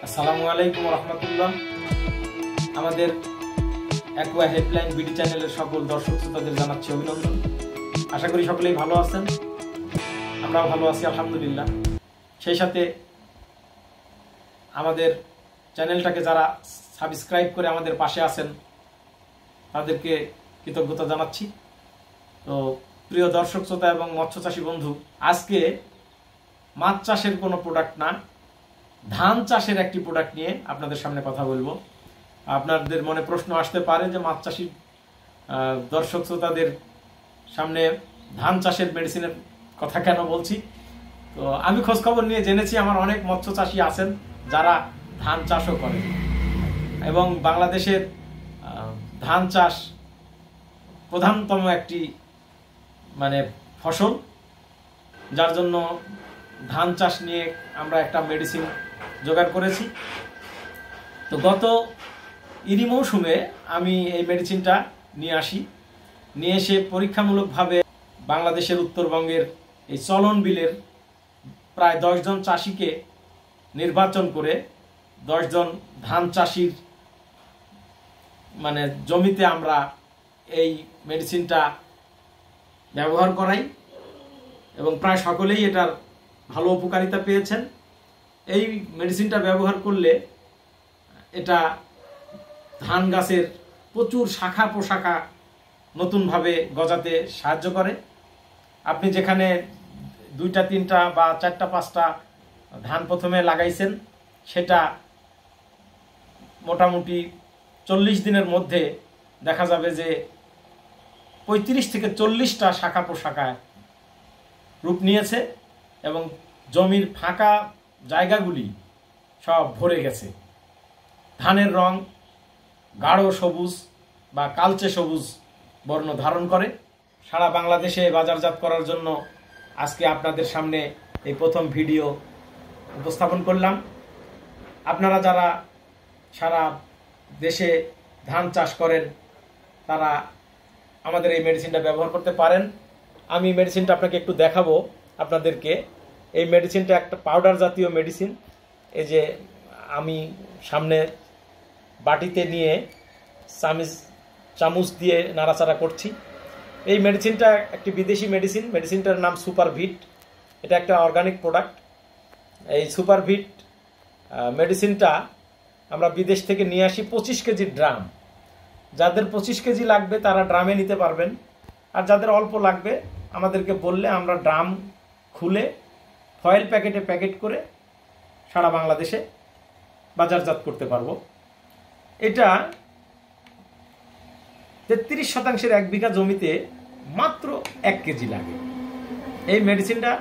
আসসালামু আলাইকুম রহমতুল্লাহ। আমাদের অ্যাকোয়া হেল্পলাইন বিডি চ্যানেলের সকল দর্শক শ্রোতাদের জানাচ্ছি অভিনন্দন। আশা করি সকলেই ভালো আছেন, আমরাও ভালো আছি আলহামদুলিল্লাহ। সেই সাথে আমাদের চ্যানেলটাকে যারা সাবস্ক্রাইব করে আমাদের পাশে আছেন তাদেরকে কৃতজ্ঞতা জানাচ্ছি। তো প্রিয় দর্শক শ্রোতা এবং মৎস্য চাষী বন্ধু, আজকে মাছ চাষের কোনো প্রোডাক্ট না, ধান চাষের একটি প্রোডাক্ট নিয়ে আপনাদের সামনে কথা বলবো। আপনাদের মনে প্রশ্ন আসতে পারে যে মাছ চাষী দর্শক শ্রোতাদের সামনে ধান চাষের মেডিসিনের কথা কেন বলছি। তো আমি খোঁজ খবর নিয়ে জেনেছি আমার অনেক মৎস্য চাষী আছেন যারা ধান চাষও করেন এবং বাংলাদেশের ধান চাষ প্রধানতম একটি ফসল, যার জন্য ধান চাষ নিয়ে আমরা একটা মেডিসিন জোগাড় করেছি। তো গত ইরি মৌসুমে আমি এই মেডিসিনটা নিয়ে এসে পরীক্ষামূলকভাবে বাংলাদেশের উত্তরবঙ্গের এই চলন বিলের প্রায় 10 জন চাষিকে নির্বাচন করে 10 জন ধান চাষির জমিতে আমরা এই মেডিসিনটা ব্যবহার করাই এবং প্রায় সকলেই এটার ভালো উপকারিতা পেয়েছেন। এই মেডিসিনটা ব্যবহার করলে এটা ধান গাছের প্রচুর শাখা প্রশাখা নতুনভাবে গজাতে সাহায্য করে। আপনি যেখানে 2টা 3টা বা 4টা 5টা ধান প্রথমে লাগাইছেন, সেটা মোটামুটি 40 দিনের মধ্যে দেখা যাবে যে 35 থেকে 40টা শাখা প্রশাখায় রূপ নিয়েছে এবং জমির ফাঁকা জায়গাগুলি সব ভরে গেছে। ধানের রং গাঢ় সবুজ বা কালচে সবুজ বর্ণ ধারণ করে। সারা বাংলাদেশে বাজারজাত করার জন্য আজকে আপনাদের সামনে এই প্রথম ভিডিও উপস্থাপন করলাম। আপনারা যারা সারা দেশে ধান চাষ করেন তারা আমাদের এই মেডিসিনটা ব্যবহার করতে পারেন। আমি মেডিসিনটা আপনাকে একটু দেখাবো আপনাদেরকে। এই মেডিসিনটা একটা পাউডার জাতীয় মেডিসিন। এই যে আমি সামনে বাটিতে নিয়ে চামচ দিয়ে নাড়াচাড়া করছি। এই মেডিসিনটা একটি বিদেশি মেডিসিনটার নাম সুপারভিট। এটা একটা অর্গানিক প্রোডাক্ট। এই সুপারভিট মেডিসিনটা আমরা বিদেশ থেকে নিয়ে আসি 25 কেজির ড্রাম। যাদের 25 কেজি লাগবে তারা ড্রামে নিতে পারবেন, আর যাদের অল্প লাগবে আমাদেরকে বললে আমরা ড্রাম খুলে ফয়েল প্যাকেট করে সারা বাংলাদেশে বাজারজাত করতে পারবো। এটা 33% 1 বিঘা জমিতে মাত্র 1 কেজি লাগে। এই মেডিসিনটা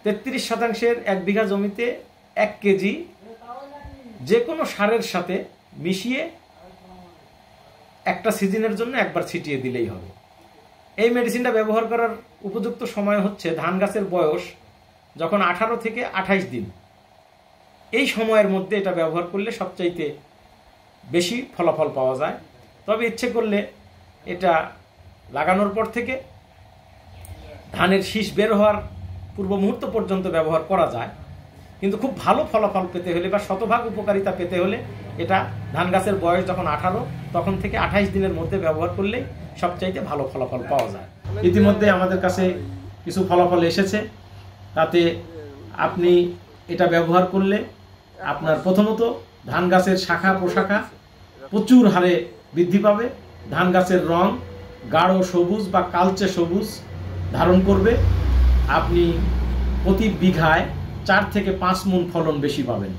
33% 1 বিঘা জমিতে 1 কেজি যে কোনো সারের সাথে মিশিয়ে একটা সিজনের জন্য একবার ছিটিয়ে দিলেই হবে। এই মেডিসিনটা ব্যবহার করার উপযুক্ত সময় হচ্ছে ধান গাছের বয়স যখন 18 থেকে 28 দিন। এই সময়ের মধ্যে এটা ব্যবহার করলে সবচাইতে বেশি ফলাফল পাওয়া যায়। তবে ইচ্ছে করলে এটা লাগানোর পর থেকে ধানের শীষ বের হওয়ার পূর্ব মুহূর্ত পর্যন্ত ব্যবহার করা যায়, কিন্তু খুব ভালো ফলাফল পেতে হলে বা শতভাগ উপকারিতা পেতে হলে এটা ধান গাছের বয়স যখন 18 তখন থেকে 28 দিনের মধ্যে ব্যবহার করলেই সবচাইতে ভালো ফলাফল পাওয়া যায়। ইতিমধ্যে আমাদের কাছে কিছু ফলাফল এসেছে। তাতে আপনি এটা ব্যবহার করলে আপনার প্রথমত ধান গাছের শাখা প্রশাখা প্রচুর হারে বৃদ্ধি পাবে। ধান গাছের রং গাঢ় সবুজ বা কালচে সবুজ ধারণ করবে। আপনি প্রতি বিঘায় 4 থেকে 5 মণ ফলন বেশি পাবেন।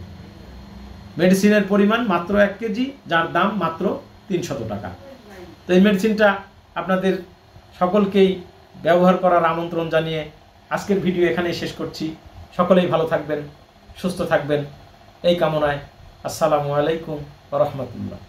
মেডিসিনের পরিমাণ মাত্র 1 কেজি, যার দাম মাত্র 300 টাকা। তো এই মেডিসিনটা আপনাদের সকলকেই ব্যবহার করার আমন্ত্রণ জানিয়ে আজকের ভিডিও এখানেই শেষ করছি। সকলেই ভালো থাকবেন, সুস্থ থাকবেন এই কামনায়। আসসালামু আলাইকুম ওয়া রাহমাতুল্লাহ।